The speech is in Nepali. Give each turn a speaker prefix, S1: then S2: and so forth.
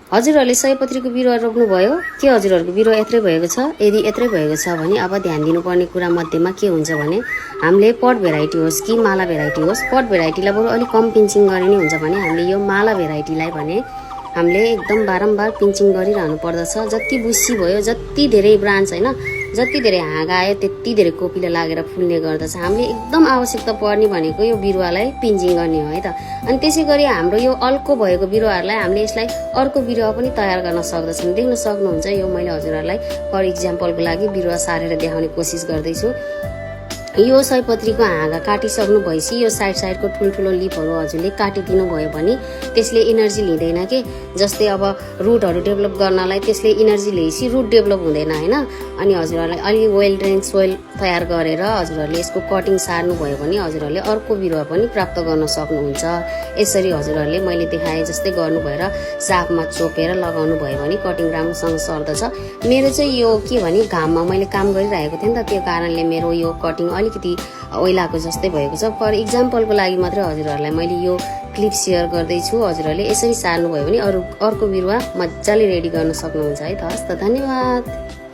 S1: हजुरहरूले सयपत्रीको बिरुवा रोप्नुभयो के हजुरहरूको बिरुवा यत्रै भएको छ? यदि यत्रै भएको छ भने अब ध्यान दिनुपर्ने कुरा मध्येमा के हुन्छ भने हामीले पट भेराइटी होस् कि माला भेराइटी होस्, पट भेराइटीलाई बरु अलिक कम पिन्चिङ गर्ने हुन्छ भने हामीले यो माला भेराइटीलाई भने हामीले एकदम बारम्बार पिन्चिङ गरिरहनु पर्दछ। जति बुस्सी भयो, जति धेरै ब्रान्च हैन, जति धेरै हाँगा आयो त्यति धेरै कोपिला लागेर फुल्ने गर्दछ। हामीले एकदम आवश्यकता पर्ने भनेको यो बिरुवालाई पिन्चिङ गर्ने हो है त। अनि त्यसै गरी हाम्रो यो अल्को भएको बिरुवाहरूलाई हामीले यसलाई अर्को बिरुवा पनि तयार गर्न सक्दछौँ। देख्न सक्नुहुन्छ यो मैले हजुरहरूलाई फर इक्जाम्पलको लागि बिरुवा सारेर देखाउने कोसिस गर्दैछु। यो सयपत्रीको हाँगा काटिसक्नु भएपछि यो साइडको ठुल्ठुलो लिपहरू हजुरले काटिदिनु भयो भने त्यसले एनर्जी लिँदैन के। जस्तै अब रुटहरू डेभलप गर्नलाई त्यसले एनर्जी लिएपछि रुट डेभलप हुँदैन हैन। अनि हजुरहरूलाई अलि वेल ड्रेन सोइल तयार गरेर हजुरहरूले यसको कटिङ सार्नु भयो भने हजुरहरूले अर्को बिरुवा पनि प्राप्त गर्न सक्नुहुन्छ। यसरी हजुरहरूले मैले देखाए जस्तै गर्नु भएर साफमा चोपेर लगाउनु भयो भने कटिङ राम्रोसँग सर्दछ। मेरो चाहिँ यो के भने घाममा मैले काम गरिरहेको थिएँ नि त, त्यो कारणले मेरो यो कटिङ अलिकति ओइलाको जस्तै भएको छ। फर इक्जाम्पलको लागि मात्रै हजुरहरूलाई मैले यो क्लिप सेयर गर्दैछु। हजुरहरूले यसरी सार्नु भयो भने अर्को बिरुवा मजाले रेडी गर्न सक्नुहुन्छ है त। हस् त, धन्यवाद।